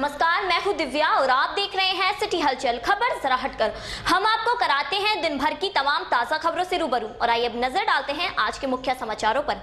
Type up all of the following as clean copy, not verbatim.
नमस्कार, मैं हूं दिव्या और आप देख रहे हैं सिटी हलचल। खबर जरा हटकर हम आपको कराते हैं दिन भर की तमाम ताजा खबरों से रूबरू। और आइए अब नजर डालते हैं आज के मुख्य समाचारों पर।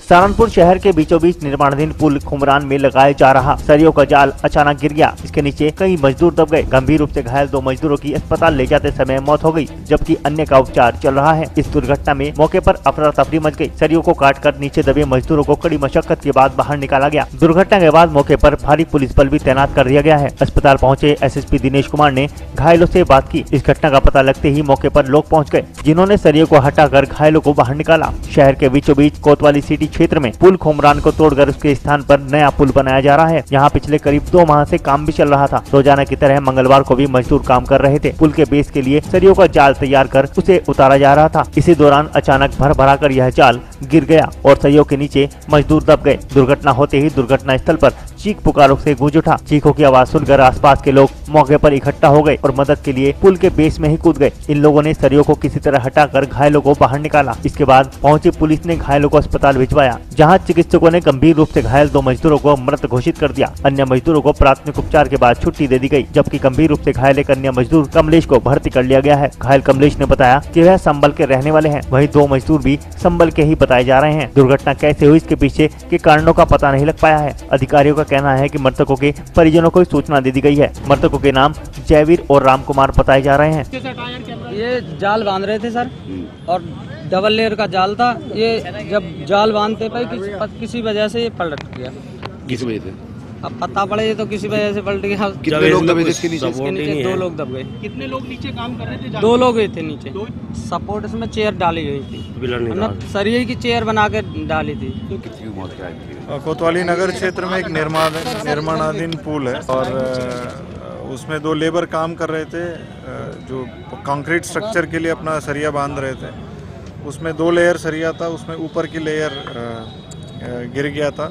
सहारनपुर शहर के बीचों बीच निर्माणाधीन पुल खुमरान में लगाया जा रहा सरियों का जाल अचानक गिर गया। इसके नीचे कई मजदूर दब गए। गंभीर रूप से घायल 2 मजदूरों की अस्पताल ले जाते समय मौत हो गई, जबकि अन्य का उपचार चल रहा है। इस दुर्घटना में मौके पर अफरा तफरी मच गई। सरियों को काटकर नीचे दबे मजदूरों को कड़ी मशक्कत के बाद बाहर निकाला गया। दुर्घटना के बाद मौके पर भारी पुलिस बल भी तैनात कर दिया गया है। अस्पताल पहुँचे SSP दिनेश कुमार ने घायलों से बात की। इस घटना का पता लगते ही मौके पर लोग पहुँच गए, जिन्होंने सरियों को हटाकर घायलों को बाहर निकाला। शहर के बीचों बीच कोतवाली सिटी क्षेत्र में पुल खुमरान को तोड़कर उसके स्थान पर नया पुल बनाया जा रहा है। यहाँ पिछले करीब 2 माह से काम भी चल रहा था। रोजाना की तरह मंगलवार को भी मजदूर काम कर रहे थे। पुल के बेस के लिए सरियों का जाल तैयार कर उसे उतारा जा रहा था। इसी दौरान अचानक भर कर यह जाल गिर गया और सरियों के नीचे मजदूर दब गए। दुर्घटना होते ही दुर्घटना स्थल पर चीख पुकारों से गूंज उठा। चीखों की आवाज सुनकर आसपास के लोग मौके पर इकट्ठा हो गए और मदद के लिए पुल के बेस में ही कूद गए। इन लोगों ने सरियों को किसी तरह हटाकर घायलों को बाहर निकाला। इसके बाद पहुंची पुलिस ने घायलों को अस्पताल भिजवाया, जहां चिकित्सकों ने गंभीर रूप से घायल 2 मजदूरों को मृत घोषित कर दिया। अन्य मजदूरों को प्राथमिक उपचार के बाद छुट्टी दे दी गई, जबकि गंभीर रूप से घायल एक अन्य मजदूर कमलेश को भर्ती कर लिया गया है। घायल कमलेश ने बताया कि वह संबल के रहने वाले हैं। वहीं 2 मजदूर भी संबल के ही बताए जा रहे हैं। दुर्घटना कैसे हुई, इसके पीछे के कारणों का पता नहीं लग पाया है। अधिकारियों का कहना है कि मृतकों के परिजनों को सूचना दे दी गई है। मृतकों के नाम जयवीर और राम कुमार बताए जा रहे हैं। ये जाल बांध रहे थे सर, और डबल लेयर का जाल था। ये जब जाल बांधते पे किसी वजह से ये पलट गया। किस वजह से अब पता पड़े, ये तो किसी वजह से पलट गया। कितने लोग दबे थे इसके नीचे? 2 लोग दब गए। कितने लोग नीचे काम कर रहे थे? 2 लोग थे नीचे। सपोर्ट इसमें चेयर डाली हुई थी, मतलब सरिये की चेयर बना के डाली थी। कितनी मौत क्या है? कोतवाली नगर क्षेत्र में एक निर्माणाधीन पुल है और उसमें 2 लेबर काम कर रहे थे, जो कंक्रीट स्ट्रक्चर के लिए अपना सरिया बांध रहे थे। उसमें 2 लेयर सरिया था, उसमें ऊपर की लेयर गिर गया था,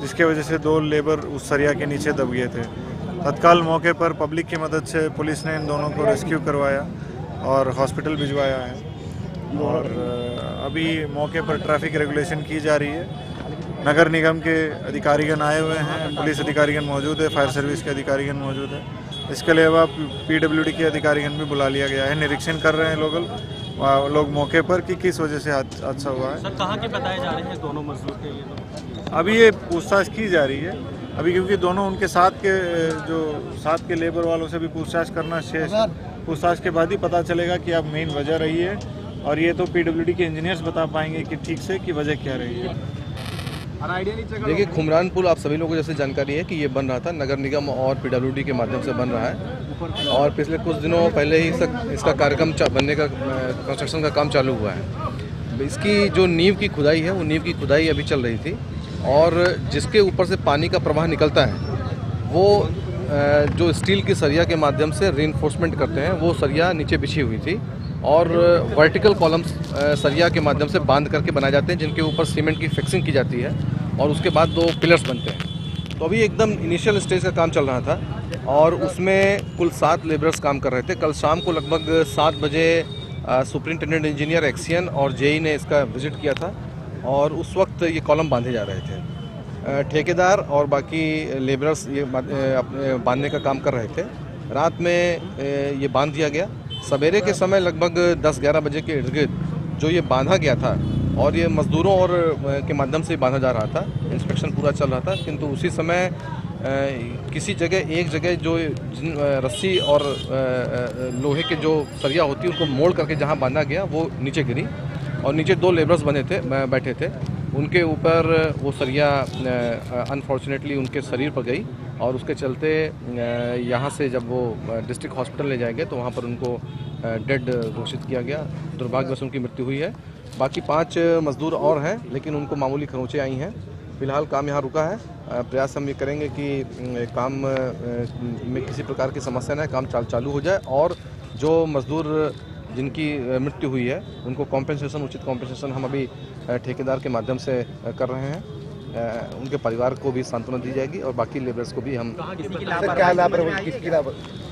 जिसके वजह से 2 लेबर उस सरिया के नीचे दब गए थे। तत्काल मौके पर पब्लिक की मदद से पुलिस ने इन दोनों को रेस्क्यू करवाया और हॉस्पिटल भिजवाया है। और अभी मौके पर ट्रैफिक रेगुलेशन की जा रही है। नगर निगम के अधिकारीगण आए हुए हैं, पुलिस अधिकारीगण मौजूद है, फायर सर्विस के अधिकारीगण मौजूद है। इसके अलावा PWD के अधिकारीगण भी बुला लिया गया है। निरीक्षण कर रहे हैं लोग मौके पर कि किस वजह से हादसा हुआ है। सर, कहाँ के बताए जा रहे हैं दोनों मजदूर के? ये अभी ये पूछताछ की जा रही है अभी, क्योंकि दोनों उनके साथ के लेबर वालों से भी पूछताछ करना शेष। पूछताछ के बाद ही पता चलेगा कि अब मेन वजह रही है, और ये तो PWD के इंजीनियर्स बता पाएंगे कि ठीक से कि वजह क्या रही है। देखिए, खुमरान पुल आप सभी लोगों को जैसे जानकारी है कि ये बन रहा था, नगर निगम और PWD के माध्यम से बन रहा है। और पिछले कुछ दिनों पहले ही इसका कार्यक्रम बनने का कंस्ट्रक्शन का काम चालू हुआ है। इसकी जो नींव की खुदाई है, वो नींव की खुदाई अभी चल रही थी, और जिसके ऊपर से पानी का प्रवाह निकलता है, वो जो स्टील की सरिया के माध्यम से रीइंफोर्समेंट करते हैं, वो सरिया नीचे बिछी हुई थी। और वर्टिकल कॉलम्स सरिया के माध्यम से बांध करके बनाए जाते हैं, जिनके ऊपर सीमेंट की फिक्सिंग की जाती है, और उसके बाद 2 पिलर्स बनते हैं। तो अभी एकदम इनिशियल स्टेज का काम चल रहा था, और उसमें कुल 7 लेबरर्स काम कर रहे थे। कल शाम को लगभग 7 बजे सुपरिंटेंडेंट इंजीनियर एक्सियन और JE ने इसका विजिट किया था, और उस वक्त ये कॉलम बांधे जा रहे थे। ठेकेदार और बाकी लेबरर्स ये बांधने का काम कर रहे थे। रात में ये बांध दिया गया। सवेरे के समय लगभग 10-11 बजे के इर्द-गिर्द जो ये बांधा गया था, और ये मजदूरों और के माध्यम से बांधा जा रहा था। इंस्पेक्शन पूरा चल रहा था, किंतु उसी समय किसी जगह एक जगह जो रस्सी और लोहे के जो सरिया होती है, उनको मोड़ करके जहाँ बांधा गया, वो नीचे गिरी, और नीचे 2 लेबरर्स बैठे थे। उनके ऊपर वो सरिया अनफॉर्चुनेटली उनके शरीर पर गई, और उसके चलते यहाँ से जब वो डिस्ट्रिक्ट हॉस्पिटल ले जाएंगे तो वहाँ पर उनको डेड घोषित किया गया। दुर्भाग्यवश उनकी मृत्यु हुई है। बाकी 5 मजदूर और हैं, लेकिन उनको मामूली खरोंचें आई हैं। फिलहाल काम यहाँ रुका है। प्रयास हम ये करेंगे कि काम में किसी प्रकार की समस्या न है, काम चालू हो जाए, और जो मजदूर जिनकी मृत्यु हुई है उनको कॉम्पेंसेशन, उचित कॉम्पेंसेशन हम अभी ठेकेदार के माध्यम से कर रहे हैं। उनके परिवार को भी सांत्वना दी जाएगी और बाकी लेबरर्स को भी हम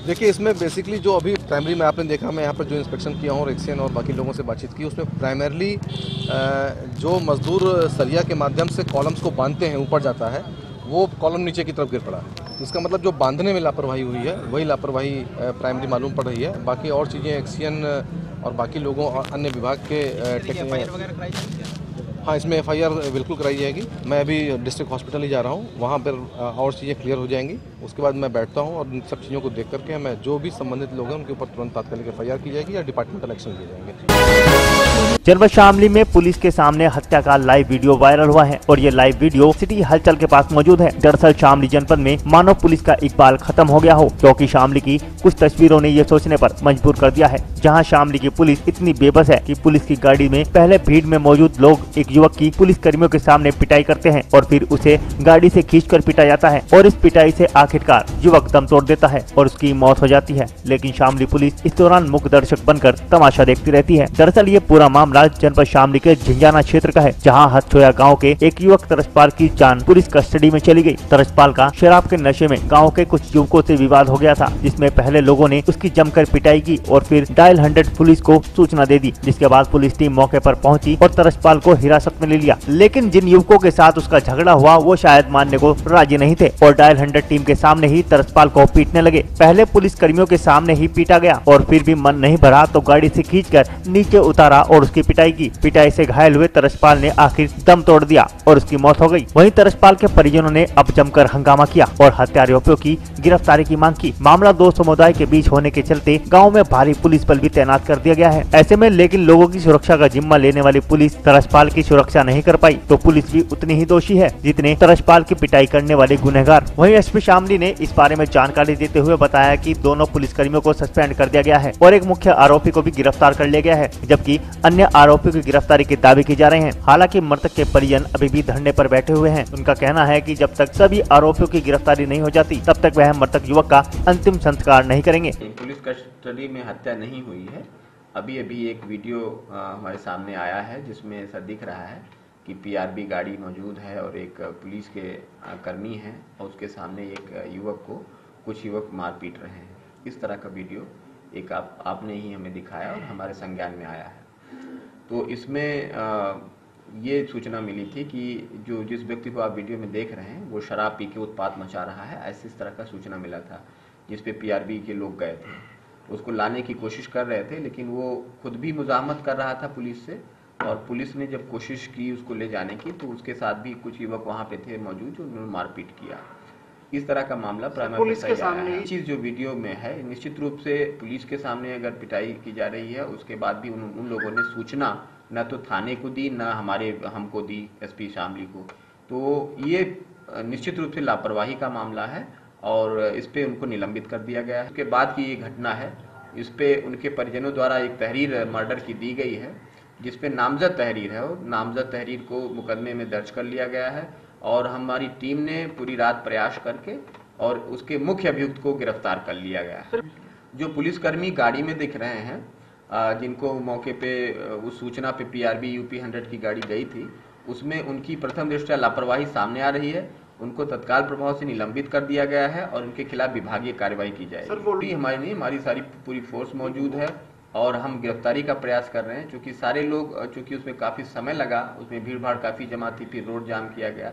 देखिए इसमें बेसिकली जो अभी प्राइमरी में आपने देखा, मैं यहाँ पर जो इंस्पेक्शन किया हूँ और एक्सियन और बाकी लोगों से बातचीत की, उसमें प्राइमरली जो मजदूर सरिया के माध्यम से कॉलम्स को बांधते हैं ऊपर जाता है, वो कॉलम नीचे की तरफ गिर पड़ा। इसका मतलब जो बांधने में लापरवाही हुई है वही लापरवाही प्राइमरी मालूम पड़ रही है। बाकी और चीज़ें एक्सियन और बाकी लोगों और अन्य विभाग के हाँ, इसमें FIR बिल्कुल कराई जाएगी। मैं अभी डिस्ट्रिक्ट हॉस्पिटल ही जा रहा हूँ, वहाँ पर और चीज़ें क्लियर हो जाएंगी। उसके बाद मैं बैठता हूँ और इन सब चीज़ों को देख करके मैं जो भी संबंधित लोग हैं उनके ऊपर तुरंत तात्कालिक FIR की जाएगी या डिपार्टमेंटल एक्शन लिए जाएंगे। जनपद शामली में पुलिस के सामने हत्या का लाइव वीडियो वायरल हुआ है और ये लाइव वीडियो सिटी हलचल के पास मौजूद है। दरअसल शामली जनपद में मानव पुलिस का इकबाल खत्म हो गया हो, क्योंकि शामली की कुछ तस्वीरों ने ये सोचने पर मजबूर कर दिया है, जहां शामली की पुलिस इतनी बेबस है कि पुलिस की गाड़ी में पहले भीड़ में मौजूद लोग एक युवक की पुलिस कर्मियों के सामने पिटाई करते हैं और फिर उसे गाड़ी से खींचकर पीटा जाता है और इस पिटाई से आखिरकार युवक दम तोड़ देता है और उसकी मौत हो जाती है। लेकिन शामली पुलिस इस दौरान मुख्य दर्शक बनकर तमाशा देखती रहती है। दरअसल ये पूरा मामला जनपद शामली के झिंझाना क्षेत्र का है, जहां हथछोया गांव के एक युवक तरसपाल की जान पुलिस कस्टडी में चली गई। तरसपाल का शराब के नशे में गाँव के कुछ युवकों से विवाद हो गया था, जिसमें पहले लोगों ने उसकी जमकर पिटाई की और फिर डायल 100 पुलिस को सूचना दे दी, जिसके बाद पुलिस टीम मौके पर पहुंची और तरसपाल को हिरासत में ले लिया। लेकिन जिन युवकों के साथ उसका झगड़ा हुआ वो शायद मानने को राजी नहीं थे और डायल 100 टीम के सामने ही तरसपाल को पीटने लगे। पहले पुलिस कर्मियों के सामने ही पीटा गया और फिर भी मन नहीं भरा तो गाड़ी से खींचकर नीचे उतारा और उसकी पिटाई की। पिटाई से घायल हुए तरसपाल ने आखिर दम तोड़ दिया और उसकी मौत हो गई। वहीं तरसपाल के परिजनों ने अब जमकर हंगामा किया और हत्या आरोपियों की गिरफ्तारी की मांग की। मामला दो समुदाय के बीच होने के चलते गाँव में भारी पुलिस बल भी तैनात कर दिया गया है। ऐसे में लेकिन लोगों की सुरक्षा का जिम्मा लेने वाली पुलिस तरसपाल की सुरक्षा नहीं कर पाई तो पुलिस भी उतनी ही दोषी है जितने तरसपाल की पिटाई करने वाले गुनहगार। वहीं SP शामली ने इस बारे में जानकारी देते हुए बताया कि दोनों पुलिसकर्मियों को सस्पेंड कर दिया गया है और एक मुख्य आरोपी को भी गिरफ्तार कर लिया गया है, जबकि अन्य आरोपियों की गिरफ्तारी के दावे किए जा रहे हैं। हालांकि मृतक के परिजन अभी भी धरने पर बैठे हुए हैं। उनका कहना है कि जब तक सभी आरोपियों की गिरफ्तारी नहीं हो जाती तब तक वह मृतक युवक का अंतिम संस्कार नहीं करेंगे। पुलिस कस्टडी में हत्या नहीं हुई है। अभी एक वीडियो हमारे सामने आया है जिसमें ऐसा दिख रहा है कि PRB गाड़ी मौजूद है और एक पुलिस के कर्मी है और उसके सामने एक युवक को कुछ युवक मार पीट रहे हैं। इस तरह का वीडियो एक आपने ही हमें दिखाया और हमारे संज्ञान में आया है। तो इसमें ये सूचना मिली थी कि जिस व्यक्ति को आप वीडियो में देख रहे हैं वो शराब पी के उत्पात मचा रहा है, ऐसी इस तरह का सूचना मिला था, जिस पे PRB के लोग गए थे। उसको लाने की कोशिश कर रहे थे, लेकिन वो खुद भी मुजाहमत कर रहा था पुलिस से और पुलिस ने जब कोशिश की उसको ले जाने की तो उसके साथ भी कुछ युवक वहाँ पे थे मौजूद जो उन्होंने मारपीट किया। इस तरह का मामला पुलिस के सामने चीज जो वीडियो में है, निश्चित रूप से पुलिस के सामने अगर पिटाई की जा रही है उसके बाद भी उन लोगों ने सूचना न तो थाने को दी न हमको दी SP शामली को, तो ये निश्चित रूप से लापरवाही का मामला है और इस पे उनको निलंबित कर दिया गया है। उसके बाद की ये घटना है, इस पे उनके परिजनों द्वारा एक तहरीर मर्डर की दी गई है जिसपे नामजद तहरीर है और नामजद तहरीर को मुकदमे में दर्ज कर लिया गया है और हमारी टीम ने पूरी रात प्रयास करके और उसके मुख्य अभियुक्त को गिरफ्तार कर लिया गया है। जो पुलिसकर्मी गाड़ी में दिख रहे हैं, जिनको मौके पे उस सूचना पे PRB UP 100 की गाड़ी गई थी, उसमें उनकी प्रथम दृष्टया लापरवाही सामने आ रही है। उनको तत्काल प्रभाव से निलंबित कर दिया गया है और उनके खिलाफ विभागीय कार्रवाई की जाएगी। हमारी सारी पूरी फोर्स मौजूद है और हम गिरफ्तारी का प्रयास कर रहे हैं, क्योंकि सारे लोग चूंकि उसमें काफ़ी समय लगा, उसमें भीड़ भाड़ काफ़ी जमा थी, फिर रोड जाम किया गया,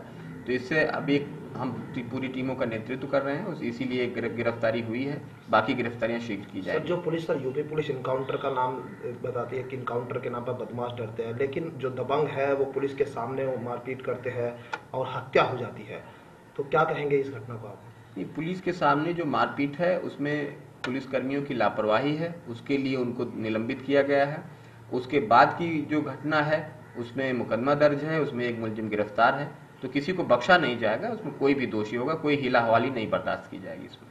तो इससे अभी हम पूरी टीमों का नेतृत्व कर रहे हैं, इसीलिए गिरफ्तारी हुई है। बाकी गिरफ्तारियां शीघ्र की जाएगी। जो पुलिस यूपी पुलिस इनकाउंटर का नाम बताती है कि इनकाउंटर के नाम पर बदमाश डरते हैं, लेकिन जो दबंग है वो पुलिस के सामने वो मारपीट करते हैं और हत्या हो जाती है, तो क्या कहेंगे इस घटना को आप? पुलिस के सामने जो मारपीट है उसमें पुलिस कर्मियों की लापरवाही है, उसके लिए उनको निलंबित किया गया है। उसके बाद की जो घटना है उसमें मुकदमा दर्ज है, उसमें एक मुलजिम गिरफ्तार है, तो किसी को बख्शा नहीं जाएगा, उसमें कोई भी दोषी होगा, कोई हिला हवाली नहीं बर्दाश्त की जाएगी इसमें।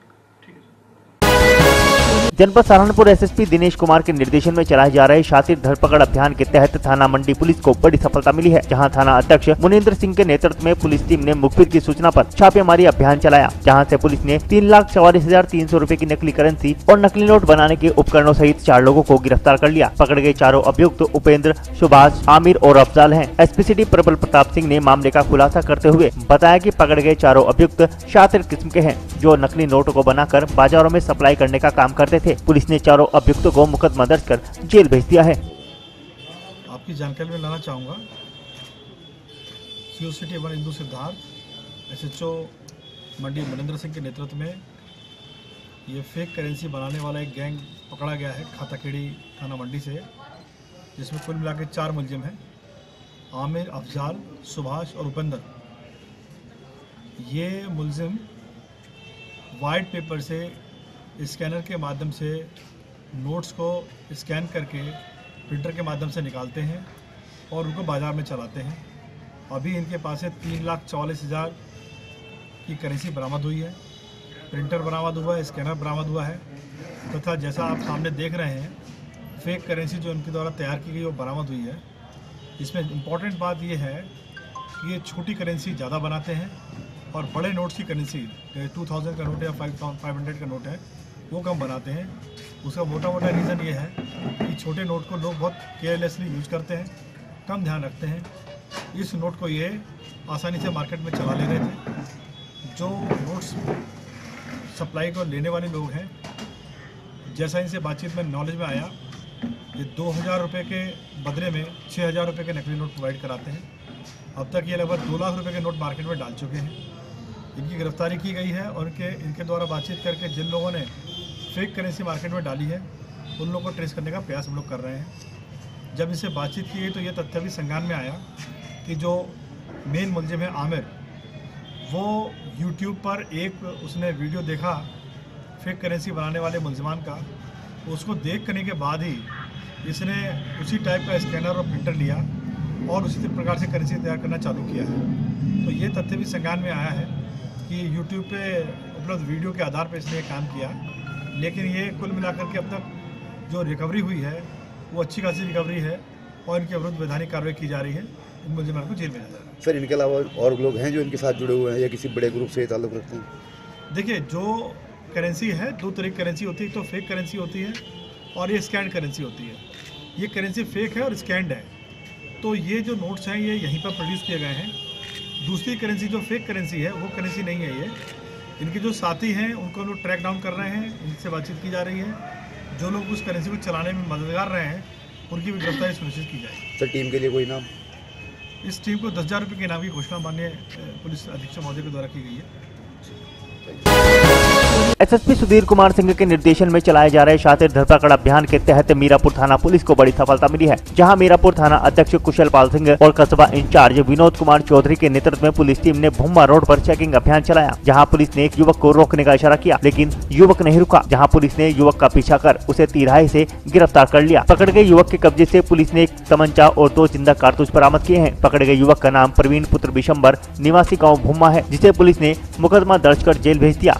जनपद सहारनपुर एसएसपी दिनेश कुमार के निर्देशन में चलाए जा रहे शातिर धरपकड़ अभियान के तहत थाना मंडी पुलिस को बड़ी सफलता मिली है, जहां थाना अध्यक्ष मुनिंदर सिंह के नेतृत्व में पुलिस टीम ने मुखबिर की सूचना पर छापेमारी अभियान चलाया, जहां से पुलिस ने 3,44,300 रूपए की नकली करेंसी और नकली नोट बनाने के उपकरणों सहित 4 लोगों को गिरफ्तार कर लिया। पकड़े गए चारों अभियुक्त उपेंद्र, सुभाष, आमिर और अफजाल हैं। एसपी सिटी प्रबल प्रताप सिंह ने मामले का खुलासा करते हुए बताया कि पकड़े गए चारों अभियुक्त शातिर किस्म के हैं, जो नकली नोटों को बनाकर बाजारों में सप्लाई करने का काम करते थे। पुलिस ने चारों अभियुक्तों को मुकदमा दर्ज कर जेल भेज दिया है। आपकी जानकारी में लाना चाहूँगा, CO city 1 Indu Siddharth, SHO मंडी मनिंदर सिंह के नेतृत्व में ये फेक करेंसी बनाने वाला एक गैंग पकड़ा गया है खाताखेड़ी थाना मंडी से, जिसमें कुल मिला के 4 मुलजिम हैं, आमिर, अफजाल, सुभाष और उपेंद्र। ये मुलजिम वाइट पेपर से स्कैनर के माध्यम से नोट्स को स्कैन करके प्रिंटर के माध्यम से निकालते हैं और उनको बाज़ार में चलाते हैं। अभी इनके पास से 3,44,000 की करेंसी बरामद हुई है, प्रिंटर बरामद हुआ है, स्कैनर बरामद हुआ है तथा जैसा आप सामने देख रहे हैं फेक करेंसी जो इनके द्वारा तैयार की गई वो बरामद हुई है। इसमें इम्पॉर्टेंट बात ये है कि ये छोटी करेंसी ज़्यादा बनाते हैं और बड़े नोट्स की करेंसी 2000 का नोट या 500 का नोट है वो कम बनाते हैं। उसका मोटा रीज़न ये है कि छोटे नोट को लोग बहुत केयरलेसली यूज़ करते हैं, कम ध्यान रखते हैं। इस नोट को ये आसानी से मार्केट में चला ले रहे थे। जो नोट्स सप्लाई को लेने वाले लोग हैं, जैसा इनसे बातचीत में नॉलेज में आया, ये 2,000 रुपये के बदले में 6,000 रुपये के नकली नोट प्रोवाइड कराते हैं। अब तक ये लगभग 2 लाख रुपये के नोट मार्केट में डाल चुके हैं। इनकी गिरफ्तारी की गई है और इनके द्वारा बातचीत करके जिन लोगों ने फेक करेंसी मार्केट में डाली है उन लोगों को ट्रेस करने का प्रयास हम लोग कर रहे हैं। जब इनसे बातचीत की गई तो ये तथ्य भी संज्ञान में आया कि जो मेन मुलजिम है आमिर, वो यूट्यूब पर एक उसने वीडियो देखा फेक करेंसी बनाने वाले मुलजिमान का, उसको देख करने के बाद ही इसने उसी टाइप का स्कैनर और प्रिंटर लिया और उसी प्रकार से करेंसी तैयार करना चालू किया है। तो ये तथ्य भी संज्ञान में आया है कि यूट्यूब पे उपलब्ध वीडियो के आधार पर इसने काम किया, लेकिन ये कुल मिलाकर के अब तक जो रिकवरी हुई है वो अच्छी खासी रिकवरी है और इनके विरुद्ध वैधानिक कार्रवाई की जा रही है। इन मुलजिमान को जेल भेजा जा रहा है। सर, इनके अलावा और लोग हैं जो इनके साथ जुड़े हुए हैं या किसी बड़े ग्रुप से ताल्लुक़ रखते हैं? देखिए, जो करेंसी है 2 तरह की करेंसी होती है, तो फेक करेंसी होती है और ये स्कैंड करेंसी होती है। ये करेंसी फेक है और स्कैंड है, तो ये जो नोट्स हैं ये यहीं पर प्रोड्यूस किए गए हैं। दूसरी करेंसी जो फेक करेंसी है वो करेंसी नहीं है। ये इनके जो साथी हैं उनको लोग ट्रैक डाउन कर रहे हैं, इनसे बातचीत की जा रही है। जो लोग उस करेंसी को चलाने में मददगार रहे हैं उनकी भी गिरफ्तारी सुनिश्चित की जाएगी। सर, टीम के लिए कोई इनाम? इस टीम को 10,000 रुपये के इनाम की घोषणा माननीय पुलिस अधीक्षक महोदय के द्वारा की गई है। एसएसपी सुधीर कुमार सिंह के निर्देशन में चलाए जा रहे शातिर धरपकड़ अभियान के तहत मीरापुर थाना पुलिस को बड़ी सफलता मिली है, जहां मीरापुर थाना अध्यक्ष कुशल पाल सिंह और कस्बा इंचार्ज विनोद कुमार चौधरी के नेतृत्व में पुलिस टीम ने भुम्मा रोड पर चेकिंग अभियान चलाया, जहां पुलिस ने एक युवक को रोकने का इशारा किया, लेकिन युवक नहीं रुका, जहां पुलिस ने युवक का पीछा कर उसे तिराहे से गिरफ्तार कर लिया। पकड़े गए युवक के कब्जे से पुलिस ने एक तमंचा और 2 जिंदा कारतूस बरामद किए हैं। पकड़े गए युवक का नाम प्रवीण पुत्र बिशंबर निवासी गाँव भुम्मा है, जिसे पुलिस ने मुकदमा दर्ज कर जेल भेज दिया।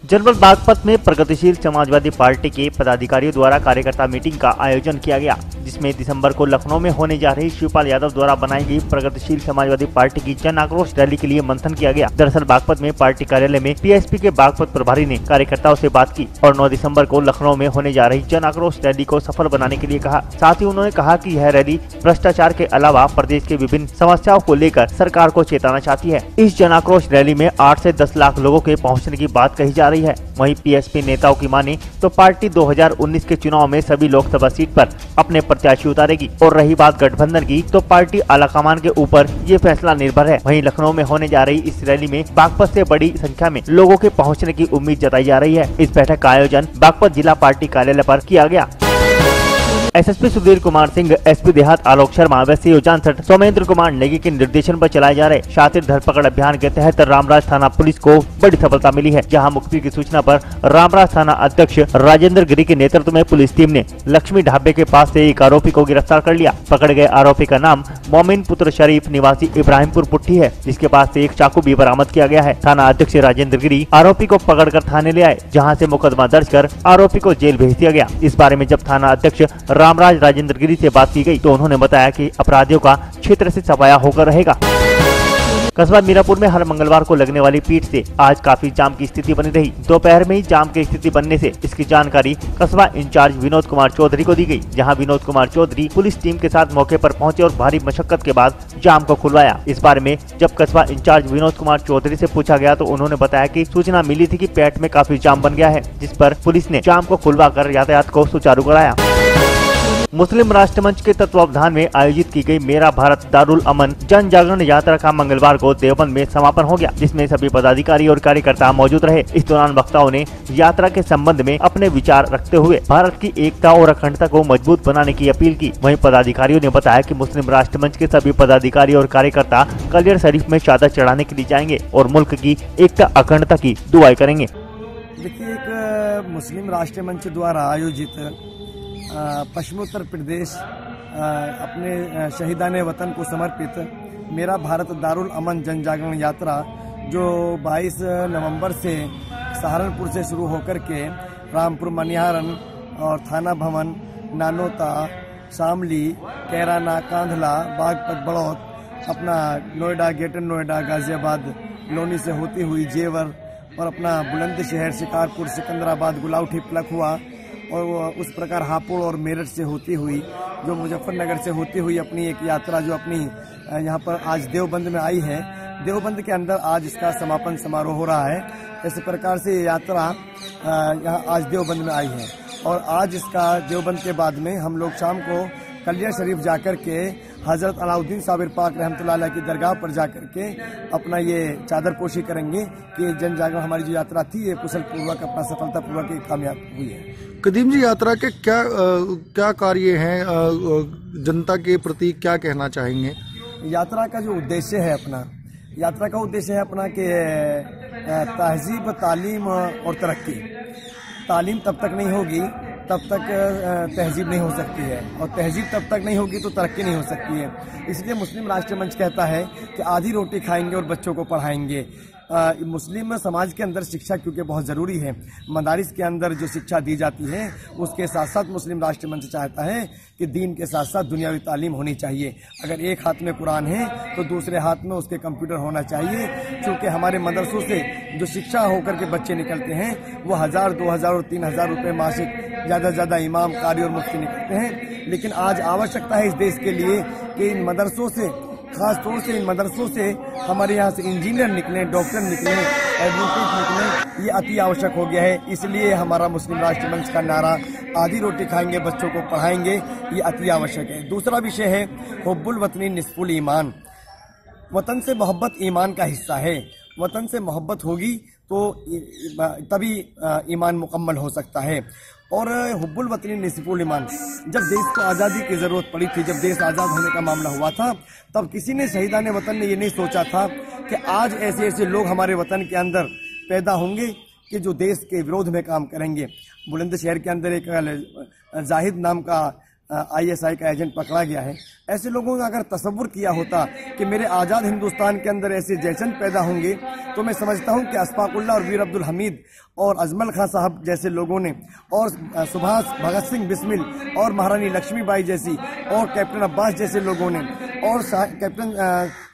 जनपद बागपत में प्रगतिशील समाजवादी पार्टी के पदाधिकारियों द्वारा कार्यकर्ता मीटिंग का आयोजन किया गया, जिसमें दिसंबर को लखनऊ में होने जा रही शिवपाल यादव द्वारा बनाई गई प्रगतिशील समाजवादी पार्टी की जन आक्रोश रैली के लिए मंथन किया गया। दरअसल बागपत में पार्टी कार्यालय में पीएसपी के बागपत प्रभारी ने कार्यकर्ताओं से बात की और 9 दिसंबर को लखनऊ में होने जा रही जन आक्रोश रैली को सफल बनाने के लिए कहा। साथ ही उन्होंने कहा कि यह रैली भ्रष्टाचार के अलावा प्रदेश के विभिन्न समस्याओं को लेकर सरकार को चेताना चाहती है। इस जन आक्रोश रैली में 8 से 10 लाख लोगों के पहुँचने की बात कही जा रही है। वहीं पीएसपी नेताओं की माने तो पार्टी 2019 के चुनाव में सभी लोकसभा सीट पर अपने प्रत्याशी उतारेगी, और रही बात गठबंधन की तो पार्टी आलाकमान के ऊपर ये फैसला निर्भर है। वहीं लखनऊ में होने जा रही इस रैली में बागपत से बड़ी संख्या में लोगों के पहुंचने की उम्मीद जताई जा रही है। इस बैठक का आयोजन बागपत जिला पार्टी कार्यालय पर किया गया। एसएसपी सुधीर कुमार सिंह, एसपी देहात आलोक शर्मा व सीओ जानसठ सौमेंद्र कुमार नेगी के निर्देशन पर चलाए जा रहे शातिर धरपकड़ अभियान के तहत रामराज थाना पुलिस को बड़ी सफलता मिली है, जहां मुखबिर की सूचना पर रामराज थाना अध्यक्ष राजेंद्र गिरी के नेतृत्व में पुलिस टीम ने लक्ष्मी ढाबे के पास से एक आरोपी को गिरफ्तार कर लिया। पकड़े गए आरोपी का नाम मोमिन पुत्र शरीफ निवासी इब्राहिमपुर पुट्ठी है, जिसके पास से एक चाकू भी बरामद किया गया है। थाना अध्यक्ष राजेंद्र गिरी आरोपी को पकड़कर थाने ले आए, जहां से मुकदमा दर्ज कर आरोपी को जेल भेज दिया गया। इस बारे में जब थाना अध्यक्ष रामराज राजेंद्र गिरी से बात की गई तो उन्होंने बताया कि अपराधियों का क्षेत्र से सफाया होकर रहेगा। कस्बा मीरापुर में हर मंगलवार को लगने वाली पीठ से आज काफी जाम की स्थिति बनी रही। दोपहर में ही जाम की स्थिति बनने से इसकी जानकारी कस्बा इंचार्ज विनोद कुमार चौधरी को दी गई, जहां विनोद कुमार चौधरी पुलिस टीम के साथ मौके पर पहुंचे और भारी मशक्कत के बाद जाम को खुलवाया। इस बारे में जब कस्बा इंचार्ज विनोद कुमार चौधरी से पूछा गया तो उन्होंने बताया कि सूचना मिली थी कि पेट में काफी जाम बन गया है, जिस पर पुलिस ने जाम को खुलवाकर यातायात को सुचारू कराया। मुस्लिम राष्ट्र मंच के तत्वावधान में आयोजित की गई मेरा भारत दारुल अमन जन जागरण यात्रा का मंगलवार को देवबंद में समापन हो गया, जिसमें सभी पदाधिकारी और कार्यकर्ता मौजूद रहे। इस दौरान वक्ताओं ने यात्रा के संबंध में अपने विचार रखते हुए भारत की एकता और अखंडता को मजबूत बनाने की अपील की। वहीं पदाधिकारियों ने बताया कि मुस्लिम राष्ट्र मंच के सभी पदाधिकारी और कार्यकर्ता कलियर शरीफ में चादर चढ़ाने के लिए जाएंगे और मुल्क की एकता अखंडता की दुआएं करेंगे। देखिए, एक मुस्लिम राष्ट्र मंच द्वारा आयोजित पश्चिमोत्तर प्रदेश अपने शहीदाने वतन को समर्पित मेरा भारत दारुल अमन जन जागरण यात्रा जो 22 नवंबर से सहारनपुर से शुरू होकर के रामपुर मनिहारन और थाना भवन, नानोता, शामली, कैराना, कांधला, बागपत, बड़ौत, अपना नोएडा, ग्रेटर नोएडा, गाजियाबाद, लोनी से होती हुई जेवर और अपना बुलंदशहर, शिकारपुर, सिकंदराबाद, गुलाउठी, पलखुआ और उस प्रकार हापुड़ और मेरठ से होती हुई जो मुजफ्फरनगर से होती हुई अपनी एक यात्रा जो अपनी यहाँ पर आज देवबंद में आई है। देवबंद के अंदर आज इसका समापन समारोह हो रहा है। इस प्रकार से ये यात्रा यहाँ आज देवबंद में आई है और आज इसका देवबंद के बाद में हम लोग शाम को कलिया शरीफ जाकर के हजरत अलाउद्दीन साबिर पाक रहमतुल्लाह अलैह की दरगाह पर जाकर के अपना ये चादर पोशी करेंगे कि जन जागरण हमारी जो यात्रा थी ये कुशल पूर्वक अपना सफलता पूर्वक कामयाब हुई है। कदीम जी, यात्रा के क्या कार्य हैं, जनता के प्रति क्या कहना चाहेंगे? यात्रा का जो उद्देश्य है यात्रा का उद्देश्य है अपना कि तहजीब, तालीम और तरक्की। तालीम तब तक नहीं होगी तब तक तहजीब नहीं हो सकती है और तहजीब तब तक नहीं होगी तो तरक्की नहीं हो सकती है। इसलिए मुस्लिम राष्ट्र मंच कहता है कि आधी रोटी खाएंगे और बच्चों को पढ़ाएंगे। मुस्लिम समाज के अंदर शिक्षा क्योंकि बहुत ज़रूरी है, मदारिस के अंदर जो शिक्षा दी जाती है उसके साथ साथ मुस्लिम राष्ट्र मंच चाहता है कि दीन के साथ साथ दुनियावी तालीम होनी चाहिए। अगर एक हाथ में कुरान है तो दूसरे हाथ में उसके कंप्यूटर होना चाहिए, क्योंकि हमारे मदरसों से जो शिक्षा होकर के बच्चे निकलते हैं वो 1000, 2000 और 3000 रुपये मासिक ज़्यादा से ज़्यादा इमाम, कारी और मुफ्ती निकलते हैं। लेकिन आज आवश्यकता है इस देश के लिए कि इन मदरसों से, खास तौर से इन मदरसों से हमारे यहाँ से इंजीनियर निकले, डॉक्टर निकले, एडवोकेट निकले, ये अति आवश्यक हो गया है। इसलिए हमारा मुस्लिम राष्ट्र मंच का नारा आधी रोटी खाएंगे बच्चों को पढ़ाएंगे ये अति आवश्यक है। दूसरा विषय है हुब्बुल वतनी निस्फुल ईमान। वतन से मोहब्बत ईमान का हिस्सा है। वतन से मोहब्बत होगी तो तभी ईमान मुकम्मल हो सकता है। और हुब्बुल वतनी निस्फुल ईमान, जब देश को आज़ादी की ज़रूरत पड़ी थी, जब देश आज़ाद होने का मामला हुआ था, तब किसी ने शहीदाने वतन ने ये नहीं सोचा था कि आज ऐसे ऐसे लोग हमारे वतन के अंदर पैदा होंगे कि जो देश के विरोध में काम करेंगे। बुलंदशहर के अंदर एक जाहिद नाम का ISI का एजेंट पकड़ा गया है। ऐसे लोगों ने अगर तसव्वुर किया होता कि मेरे आज़ाद हिंदुस्तान के अंदर ऐसे जैसन पैदा होंगे तो मैं समझता हूं कि अशफाकुल्लाह और वीर अब्दुल हमीद और अजमल खां साहब जैसे लोगों ने और सुभाष भगत सिंह बिस्मिल और महारानी लक्ष्मीबाई जैसी और कैप्टन अब्बास जैसे लोगों ने और कैप्टन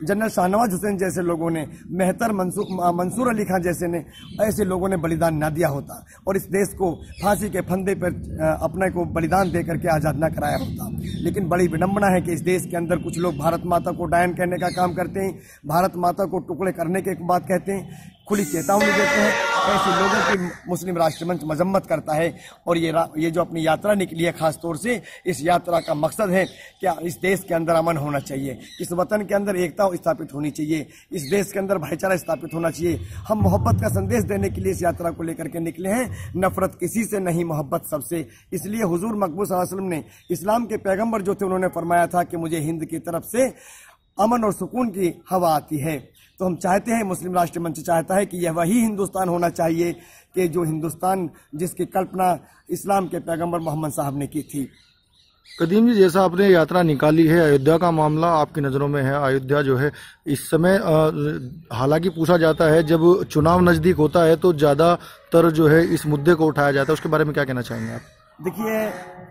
जनरल शाहनवाज हुसैन जैसे लोगों ने, मेहतर मंसूर अली खां जैसे ने, ऐसे लोगों ने बलिदान ना दिया होता और इस देश को फांसी के फंदे पर अपने को बलिदान दे करके आज़ाद ना कराया होता। लेकिन बड़ी विडंबना है कि इस देश के अंदर कुछ लोग भारत माता को डायन कहने का काम करते हैं, भारत माता को टुकड़े करने की बात कहते हैं। खुली चेतावनी देते हैं। ऐसे लोगों की मुस्लिम राष्ट्र मंच मजम्मत करता है और ये जो अपनी यात्रा निकली है, खास तौर से इस यात्रा का मकसद है कि इस देश के अंदर अमन होना चाहिए, इस वतन के अंदर एकता स्थापित होनी चाहिए, इस देश के अंदर भाईचारा स्थापित होना चाहिए। हम मोहब्बत का संदेश देने के लिए इस यात्रा को लेकर के निकले हैं, नफरत किसी से नहीं, मोहब्बत सबसे। इसलिए हुजूर मकबूल सल्लल्लाहु अलैहि वसल्लम ने, इस्लाम के पैगंबर जो थे, उन्होंने फरमाया था कि मुझे हिंद की तरफ से अमन और सुकून की हवा आती है। तो हम चाहते हैं, मुस्लिम राष्ट्र मंच चाहता है कि यह वही हिंदुस्तान होना चाहिए कि जो हिंदुस्तान जिसकी कल्पना इस्लाम के पैगंबर मोहम्मद साहब ने की थी। कदीम जी, जैसा आपने यात्रा निकाली है, अयोध्या का मामला आपकी नज़रों में है। अयोध्या जो है इस समय हालांकि पूछा जाता है जब चुनाव नज़दीक होता है तो ज़्यादातर जो है इस मुद्दे को उठाया जाता है, उसके बारे में क्या कहना चाहेंगे आप? देखिए,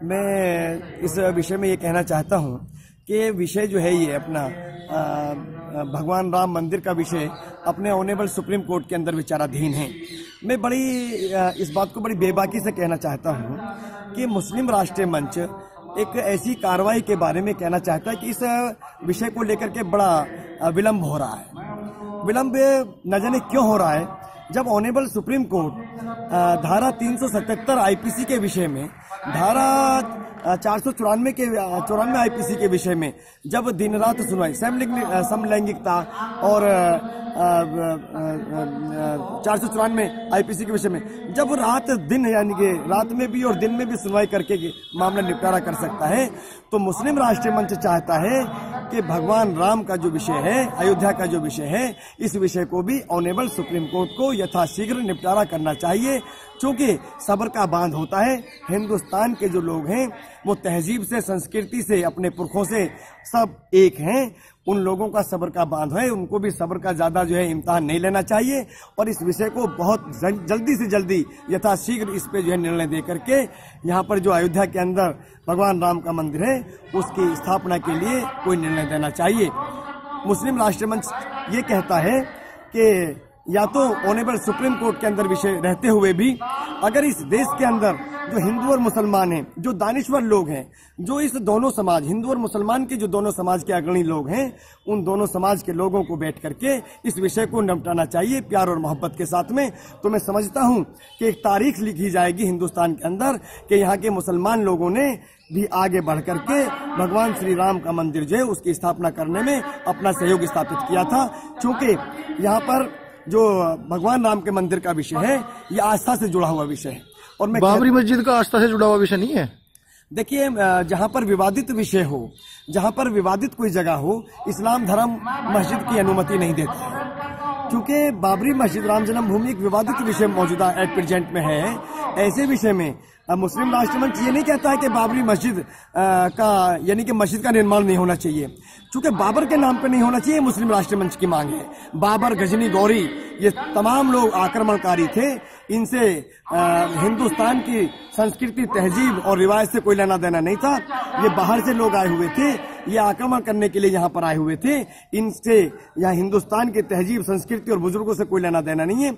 मैं इस विषय में ये कहना चाहता हूँ कि विषय जो है ये अपना भगवान राम मंदिर का विषय अपने ऑनेबल सुप्रीम कोर्ट के अंदर विचाराधीन है। मैं इस बात को बड़ी बेबाकी से कहना चाहता हूँ कि मुस्लिम राष्ट्रीय मंच एक ऐसी कार्रवाई के बारे में कहना चाहता है कि इस विषय को लेकर के बड़ा विलंब हो रहा है। विलंब न जाने क्यों हो रहा है, जब ऑनेबल सुप्रीम कोर्ट धारा 377 आईपीसी के विषय में, धारा 494 आईपीसी के विषय में जब दिन रात सुनवाई, समलैंगिकता और 494 आईपीसी के विषय में जब रात दिन यानी कि रात में भी और दिन में भी सुनवाई करके मामला निपटारा कर सकता है, तो मुस्लिम राष्ट्रीय मंच चाहता है कि भगवान राम का जो विषय है, अयोध्या का जो विषय है, इस विषय को भी ऑनेबल सुप्रीम कोर्ट को यथाशीघ्र निपटारा करना चाहिए। क्योंकि सब्र का बांध होता है। हिंदुस्तान के जो लोग हैं वो तहजीब से, संस्कृति से, अपने पुरखों से सब एक हैं। उन लोगों का सब्र का बांध है, उनको भी सब्र का ज्यादा जो है इम्तिहान नहीं लेना चाहिए और इस विषय को बहुत जल्दी से जल्दी यथाशीघ्र इस पे जो है निर्णय दे करके यहाँ पर जो अयोध्या के अंदर भगवान राम का मंदिर है उसकी स्थापना के लिए कोई निर्णय देना चाहिए। मुस्लिम राष्ट्र मंच ये कहता है कि या तो ऑनेबल सुप्रीम कोर्ट के अंदर विषय रहते हुए भी अगर इस देश के अंदर जो हिंदू और मुसलमान हैं, जो दानिश्वर लोग हैं, जो इस दोनों समाज, हिंदू और मुसलमान के जो दोनों समाज के अग्रणी लोग हैं, उन दोनों समाज के लोगों को बैठ करके इस विषय को निपटाना चाहिए प्यार और मोहब्बत के साथ में। तो मैं समझता हूं कि एक तारीख लिखी जाएगी हिंदुस्तान के अंदर कि यहाँ के मुसलमान लोगों ने भी आगे बढ़ करके भगवान श्री राम का मंदिर जो है उसकी स्थापना करने में अपना सहयोग स्थापित किया था। क्योंकि यहाँ पर जो भगवान राम के मंदिर का विषय है ये आस्था से जुड़ा हुआ विषय है। और मैं बाबरी मस्जिद का आस्था से जुड़ा हुआ विषय नहीं है। देखिए, जहाँ पर विवादित विषय हो, जहाँ पर विवादित कोई जगह हो, इस्लाम धर्म मस्जिद की अनुमति नहीं देता है। क्योंकि बाबरी मस्जिद, राम जन्मभूमि एक विवादित विषय मौजूदा एट प्रेजेंट में है। ऐसे विषय में मुस्लिम राष्ट्र मंच ये नहीं कहता है कि बाबरी मस्जिद का यानी कि मस्जिद का निर्माण नहीं होना चाहिए। चूंकि बाबर के नाम पे नहीं होना चाहिए, मुस्लिम राष्ट्र मंच की मांग है। बाबर, गजनी, गौरी, ये तमाम लोग आक्रमणकारी थे। इनसे हिंदुस्तान की संस्कृति, तहजीब और रिवायत से कोई लेना देना नहीं था। ये बाहर से लोग आए हुए थे, ये आक्रमण करने के लिए यहाँ पर आए हुए थे। इनसे यहाँ हिंदुस्तान की तहजीब, संस्कृति और बुजुर्गों से कोई लेना देना नहीं है।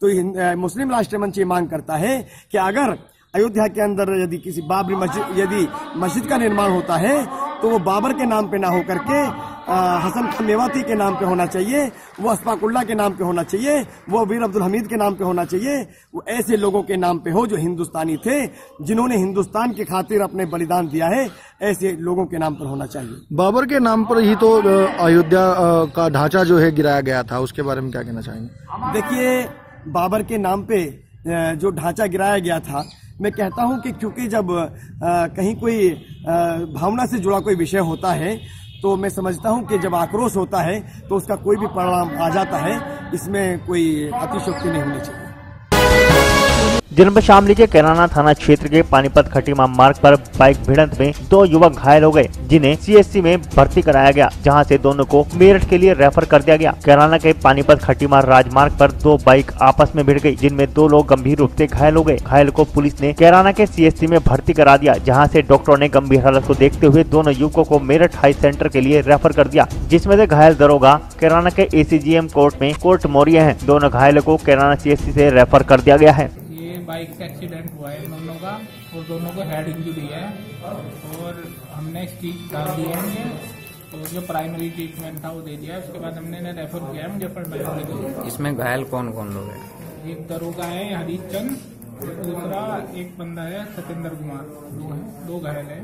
तो मुस्लिम राष्ट्र मंच ये मांग करता है कि अगर अयोध्या के अंदर यदि किसी बाबरी मस्जिद, यदि मस्जिद का निर्माण होता है तो वो बाबर के नाम पे ना हो करके हसन खान मेवाती के नाम पे होना चाहिए, वो अस्फाकुल्ला के नाम पे होना चाहिए, वो वीर अब्दुल हमीद के नाम पे होना चाहिए। वो ऐसे लोगों के नाम पे हो जो हिंदुस्तानी थे, जिन्होंने हिंदुस्तान की खातिर अपने बलिदान दिया है, ऐसे लोगों के नाम पर होना चाहिए। बाबर के नाम पर ही तो अयोध्या का ढांचा जो है गिराया गया था, उसके बारे में क्या कहना चाहेंगे? देखिए, बाबर के नाम पे जो ढांचा गिराया गया था, मैं कहता हूं कि क्योंकि जब कहीं कोई भावना से जुड़ा कोई विषय होता है तो मैं समझता हूं कि जब आक्रोश होता है तो उसका कोई भी परिणाम आ जाता है। इसमें कोई अतिशयोक्ति नहीं होनी चाहिए। जनपद शामली के कैराना थाना क्षेत्र के पानीपत खटीमा मार्ग पर बाइक भिड़ंत में 2 युवक घायल हो गए, जिन्हें सीएचसी में भर्ती कराया गया, जहां से दोनों को मेरठ के लिए रेफर कर दिया गया। कैराना के पानीपत खटीमा राजमार्ग पर 2 बाइक आपस में भिड़ गई, जिनमें 2 लोग गंभीर रूप से घायल हो गए। घायल को पुलिस ने कैराना के सीएचसी में भर्ती करा दिया, जहाँ से डॉक्टरों ने गंभीर हालत को देखते हुए दोनों युवकों को मेरठ हाई सेंटर के लिए रेफर कर दिया, जिसमें से घायल दरोगा कैराना के ACGM कोर्ट में कोर्ट मोरिया है। दोनों घायलों को कैराना सीएचसी से रेफर कर दिया गया है। बाइक से एक्सीडेंट हुआ है दोनों का, और दोनों को हेड इंजरी है और हमने स्टिच डाल दिए हैं तो जो प्राइमरी ट्रीटमेंट था वो दे दिया। उसके बाद हमने इन्हें रेफर किया है मुजफ्फरनगर मेडिकल। इसमें घायल कौन कौन लोग हैं? एक दरोगा है हरीशचंद, दूसरा एक बंदा है सत्येंद्र कुमार, दो घायल हैं।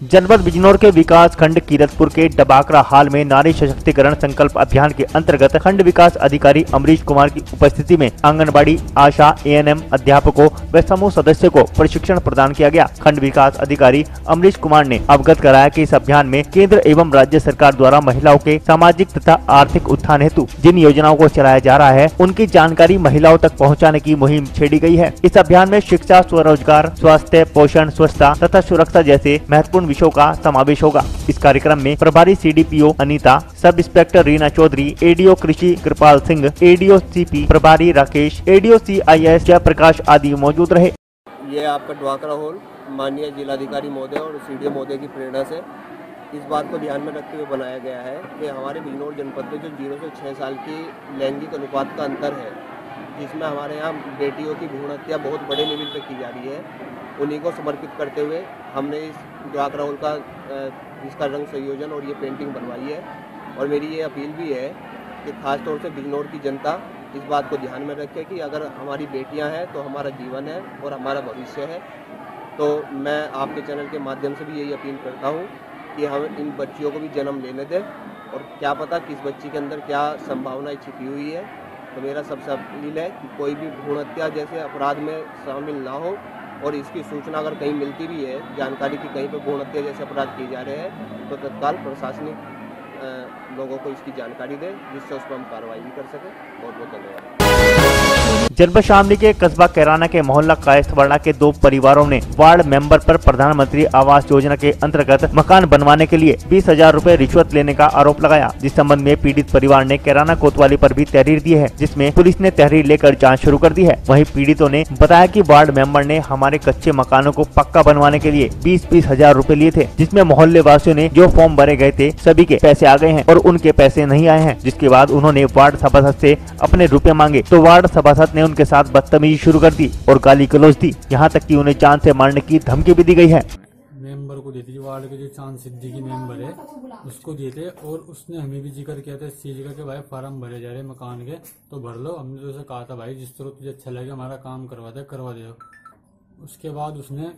जनपद बिजनौर के विकास खंड कीरतपुर के डबाकरा हाल में नारी सशक्तिकरण संकल्प अभियान के अंतर्गत खंड विकास अधिकारी अमरीश कुमार की उपस्थिति में आंगनबाड़ी, आशा, एएनएम अध्यापकों व समूह सदस्यों को प्रशिक्षण प्रदान किया गया। खंड विकास अधिकारी अमरीश कुमार ने अवगत कराया कि इस अभियान में केंद्र एवं राज्य सरकार द्वारा महिलाओं के सामाजिक तथा आर्थिक उत्थान हेतु जिन योजनाओं को चलाया जा रहा है उनकी जानकारी महिलाओं तक पहुँचाने की मुहिम छेड़ी गयी है। इस अभियान में शिक्षा, स्वरोजगार, स्वास्थ्य, पोषण, स्वच्छता तथा सुरक्षा जैसे महत्वपूर्ण विषयों का समावेश होगा। इस कार्यक्रम में प्रभारी CDPO Anita, sub inspector Reena Chaudhary, ADO कृषि कृपाल सिंह, एडीओ सीपी प्रभारी राकेश, एडीओ CIS जयप्रकाश आदि मौजूद रहे। ये आपका डबाकरा हॉल माननीय जिलाधिकारी महोदय और सीडीओ महोदय की प्रेरणा से इस बात को ध्यान में रखते हुए बनाया गया है कि हमारे बिजनौर जनपद में जो 0 से 6 साल की लैंगिक अनुपात का अंतर है, जिसमें हमारे यहाँ बेटियों की भ्रूण हत्या बहुत बड़े लेवल पर की जा रही है, उन्हीं को समर्पित करते हुए हमने इस डबाकरा हॉल का इसका रंग संयोजन और ये पेंटिंग बनवाई है। और मेरी ये अपील भी है कि खास तौर से बिजनौर की जनता इस बात को ध्यान में रखे कि अगर हमारी बेटियां हैं तो हमारा जीवन है और हमारा भविष्य है। तो मैं आपके चैनल के माध्यम से भी यही अपील करता हूँ कि हम इन बच्चियों को भी जन्म लेने दें और क्या पता किस बच्ची के अंदर क्या संभावनाएं छिपी हुई है। तो मेरा सबसे अपील है कि कोई भी भ्रूण हत्या जैसे अपराध में शामिल ना हो और इसकी सूचना अगर कहीं मिलती भी है, जानकारी की कहीं पर भ्रूण हत्या जैसे अपराध किए जा रहे हैं, तो तत्काल प्रशासनिक लोगों को इसकी जानकारी दें जिससे उस पर हम कार्रवाई भी कर सकें। बहुत बहुत धन्यवाद। जनपद शामली के कस्बा कैराना के मोहल्ला कायस्थवाड़ा के 2 परिवारों ने वार्ड मेंबर पर प्रधानमंत्री आवास योजना के अंतर्गत मकान बनवाने के लिए 20,000 रुपए रिश्वत लेने का आरोप लगाया। जिस संबंध में पीड़ित परिवार ने कैराना कोतवाली पर भी तहरीर दी है, जिसमें पुलिस ने तहरीर लेकर जांच शुरू कर दी है। वहीं पीड़ितों ने बताया कि वार्ड मेंबर ने हमारे कच्चे मकानों को पक्का बनवाने के लिए 20,000 रुपए लिए थे, जिसमें मोहल्ले वासियों ने जो फॉर्म भरे गए थे सभी के पैसे आ गए हैं और उनके पैसे नहीं आए हैं। जिसके बाद उन्होंने वार्ड सभासद से अपने रुपए मांगे तो वार्ड सभासद ने उनके साथ बदतमीजी शुरू कर दी और गाली गलौज दी, यहाँ तक कि उन्हें जान से मारने की धमकी भी दी गई है। मेंबर को दी थी, वार्ड के जो चांद सिद्दीकी मेंबर है उसको दिए थे और उसने हमें भी जिक्र किया था इस चीज का कि भाई फार्म भरे जा रहे मकान के तो भर लो। हमने तो उसे कहा था भाई जिस तरह तुझे अच्छा लगे हमारा काम करवा दे। उसके बाद उसने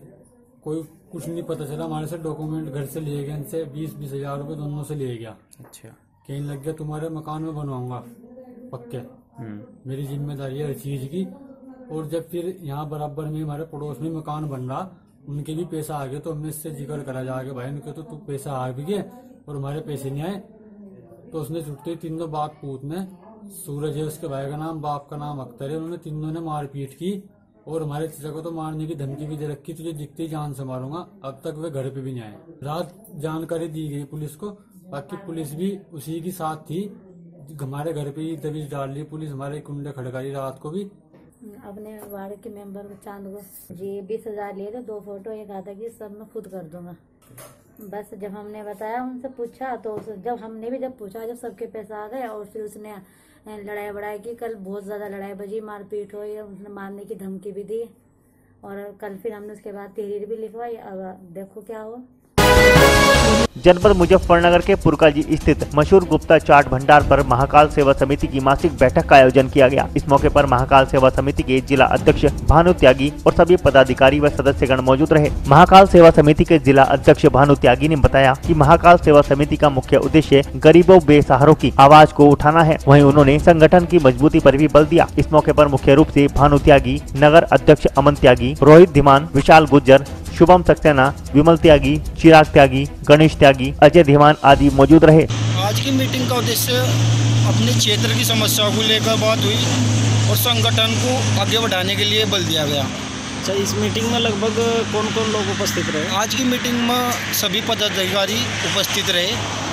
कोई कुछ नहीं पता चला, हमारे से डॉक्यूमेंट घर से लिए गए, इनसे 20,000 रुपए दोनों से लिए गया। अच्छा, कहने लग गया तुम्हारे मकान में बनवाऊंगा पक्के, मेरी जिम्मेदारी है हर चीज की। और जब फिर यहाँ बराबर में हमारे पड़ोस में मकान बन रहा, उनके भी पैसा आ गया तो हमने इससे जिक्र करा जाके भाई उनके तो तू पैसा आ भी गए और हमारे पैसे नहीं आए। तो उसने छुट्टी तीनों बाप पूत ने, सूरज है उसके भाई का नाम, बाप का नाम अख्तर है, उन्होंने तीनों ने मारपीट की और हमारे चचा को तो मारने की धमकी भी दे रखी, तुझे दिखते ही जान से मारूंगा। अब तक वे घर पे भी नहीं आए। रात जानकारी दी गई पुलिस को, बाकी पुलिस भी उसी की साथ थी। हमारे घर पे ही दबिश डाल ली पुलिस, हमारे कुंडे खड़काई रात को भी। अपने वार्ड के मेंबर को चांद को जी 20,000 लिए थे, 2 फोटो, एक आधा की सब मैं खुद कर दूंगा। बस जब हमने बताया, उनसे पूछा तो जब पूछा जब सबके पैसा आ गए और फिर उसने लड़ाई बड़ाई की। कल बहुत ज्यादा लड़ाई बजी, मारपीट हुई, उसने मारने की धमकी भी दी और कल फिर हमने उसके बाद तहरीर भी लिखवाई। अब देखो क्या हुआ। जनपद मुजफ्फरनगर के पुरकाजी स्थित मशहूर गुप्ता चाट भंडार पर महाकाल सेवा समिति की मासिक बैठक का आयोजन किया गया। इस मौके पर महाकाल सेवा समिति के जिला अध्यक्ष भानु त्यागी और सभी पदाधिकारी व सदस्यगण मौजूद रहे। महाकाल सेवा समिति के जिला अध्यक्ष भानु त्यागी ने बताया कि महाकाल सेवा समिति का मुख्य उद्देश्य गरीबों बेसहारों की आवाज को उठाना है। वहीं उन्होंने संगठन की मजबूती पर भी बल दिया। इस मौके पर मुख्य रूप से भानु त्यागी, नगर अध्यक्ष अमन त्यागी, रोहित धीमान, विशाल गुज्जर, शुभम सक्सेना, विमल त्यागी, चिराग त्यागी, गणेश त्यागी, अजय धीमान आदि मौजूद रहे। आज की मीटिंग का उद्देश्य अपने क्षेत्र की समस्याओं को लेकर बात हुई और संगठन को आगे बढ़ाने के लिए बल दिया गया। अच्छा, इस मीटिंग में लगभग कौन कौन लोग उपस्थित रहे? आज की मीटिंग में सभी पदाधिकारी उपस्थित रहे।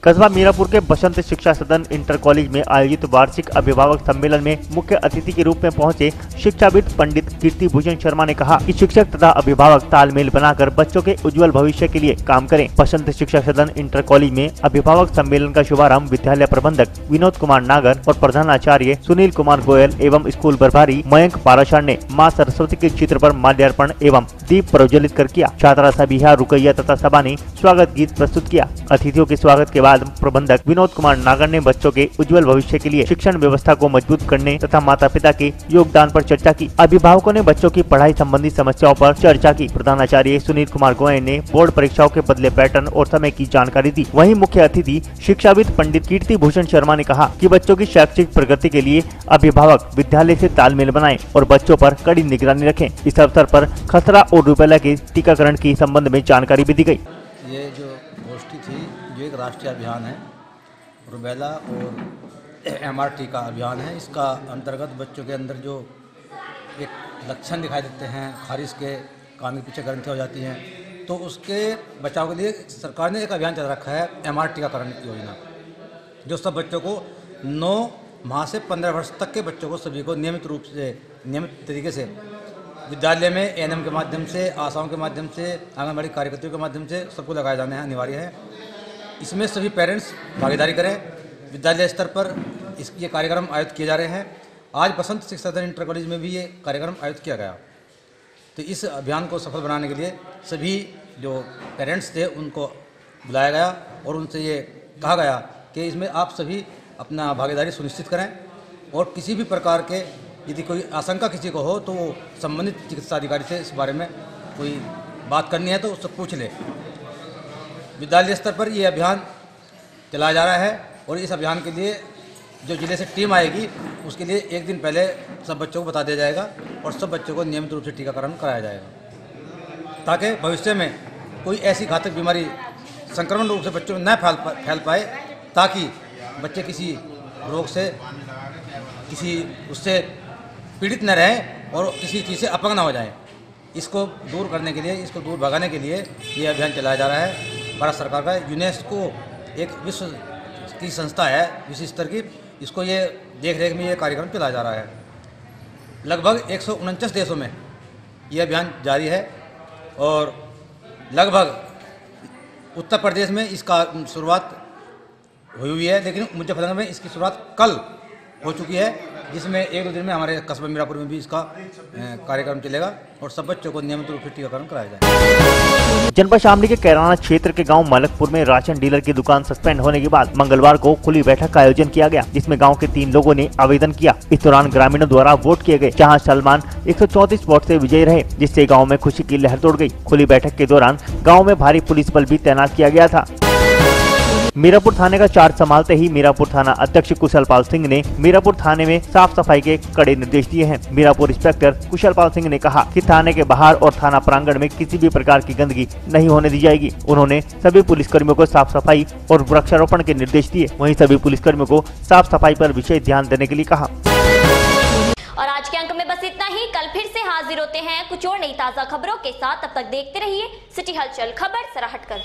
कस्बा मीरापुर के बसंत शिक्षा सदन इंटर कॉलेज में आयोजित वार्षिक अभिभावक सम्मेलन में मुख्य अतिथि के रूप में पहुंचे शिक्षाविद पंडित कीर्ति भूषण शर्मा ने कहा कि शिक्षक तथा अभिभावक तालमेल बनाकर बच्चों के उज्जवल भविष्य के लिए काम करें। बसंत शिक्षा सदन इंटर कॉलेज में अभिभावक सम्मेलन का शुभारंभ विद्यालय प्रबंधक विनोद कुमार नागर और प्रधानाचार्य सुनील कुमार गोयल एवं स्कूल प्रभारी मयंक पाराशर ने मां सरस्वती के चित्र पर माल्यार्पण एवं दीप प्रज्वलित कर किया। छात्रा सबिहा, रुकैया तथा सबा ने स्वागत गीत प्रस्तुत किया। अतिथियों के स्वागत के बाद प्रबंधक विनोद कुमार नागर ने बच्चों के उज्जवल भविष्य के लिए शिक्षण व्यवस्था को मजबूत करने तथा माता पिता के योगदान पर चर्चा की। अभिभावकों ने बच्चों की पढ़ाई संबंधी समस्याओं पर चर्चा की। प्रधानाचार्य सुनील कुमार गोयल ने बोर्ड परीक्षाओं के बदले पैटर्न और समय की जानकारी दी। वहीं मुख्य अतिथि शिक्षाविद पंडित कीर्ति भूषण शर्मा ने कहा कि बच्चों की शैक्षिक प्रगति के लिए अभिभावक विद्यालय से तालमेल बनाएं और बच्चों पर कड़ी निगरानी रखें। इस अवसर पर खसरा और रूबेला के टीकाकरण की संबंध में जानकारी भी दी गई। ये जो गोष्ठी थी जो एक राष्ट्रीय अभियान है, रूबेला और MR टीका अभियान है। इसका अंतर्गत बच्चों के अंदर जो एक लक्षण दिखाई देते हैं, खारिश के, कान के पीछे ग्रंथि हो जाती हैं, तो उसके बचाव के लिए सरकार ने एक अभियान चला रखा है, MR टीकाकरण योजना, जो सब बच्चों को 9 माह से 15 वर्ष तक के बच्चों को सभी को नियमित रूप से, नियमित तरीके से विद्यालय में ANM के माध्यम से, आशाओं के माध्यम से, आंगनबाड़ी कार्यकर्ताओं के माध्यम से सबको लगाए जाने हैं, अनिवार्य है। इसमें सभी पेरेंट्स भागीदारी करें। विद्यालय स्तर पर ये कार्यक्रम आयोजित किए जा रहे हैं। आज बसंत शिक्षा सदन इंटर कॉलेज में भी ये कार्यक्रम आयोजित किया गया। तो इस अभियान को सफल बनाने के लिए सभी जो पेरेंट्स थे उनको बुलाया गया और उनसे ये कहा गया कि इसमें आप सभी अपना भागीदारी सुनिश्चित करें और किसी भी प्रकार के यदि कोई आशंका किसी को हो तो वो संबंधित चिकित्सा अधिकारी से इस बारे में कोई बात करनी है तो उससे पूछ ले। विद्यालय स्तर पर ये अभियान चलाया जा रहा है और इस अभियान के लिए जो जिले से टीम आएगी उसके लिए एक दिन पहले सब बच्चों को बता दिया जाएगा और सब बच्चों को नियमित रूप से टीकाकरण कराया जाएगा, ताकि भविष्य में कोई ऐसी घातक बीमारी संक्रमण रूप से बच्चों में न फैल पाए, ताकि बच्चे किसी रोग से, किसी उससे पीड़ित न रहें और किसी चीज़ से अपंग न हो जाएं। इसको दूर करने के लिए, इसको दूर भगाने के लिए ये अभियान चलाया जा रहा है। भारत सरकार का यूनेस्को एक विश्व की संस्था है, विश्व स्तर की, इसको ये देख रेख में ये कार्यक्रम चलाया जा रहा है। लगभग 149 देशों में ये अभियान जारी है और लगभग उत्तर प्रदेश में इसका शुरुआत हुई है, लेकिन मुजफ्फरनगर में इसकी शुरुआत कल हो चुकी है, जिसमें 1-2 दिन में हमारे कस्बा मीरापुर में भी इसका कार्यक्रम चलेगा और सब बच्चों को नियमित रूप से टीकाकरण कराया जाएगा। जनपद शामली के कैराना क्षेत्र के गांव मलकपुर में राशन डीलर की दुकान सस्पेंड होने के बाद मंगलवार को खुली बैठक का आयोजन किया गया, जिसमें गांव के 3 लोगों ने आवेदन किया। इस दौरान ग्रामीणों द्वारा वोट किए गए, जहां सलमान 134 वोट से विजयी रहे, जिससे गाँव में खुशी की लहर दौड़ गयी। खुली बैठक के दौरान गाँव में भारी पुलिस बल भी तैनात किया गया था। मीरापुर थाने का चार्ज संभालते ही मीरापुर थाना अध्यक्ष कुशलपाल सिंह ने मीरापुर थाने में साफ सफाई के कड़े निर्देश दिए हैं। मीरापुर इंस्पेक्टर कुशलपाल सिंह ने कहा कि थाने के बाहर और थाना प्रांगण में किसी भी प्रकार की गंदगी नहीं होने दी जाएगी। उन्होंने सभी पुलिसकर्मियों को साफ सफाई और वृक्षारोपण के निर्देश दिए। वहीं सभी पुलिसकर्मियों को साफ सफाई पर विशेष ध्यान देने के लिए कहा। और आज के अंक में बस इतना ही। कल फिर से हाजिर होते हैं कुछ और नई ताजा खबरों के साथ। तब तक देखते रहिए सिटी हलचल, खबर जरा हटकर।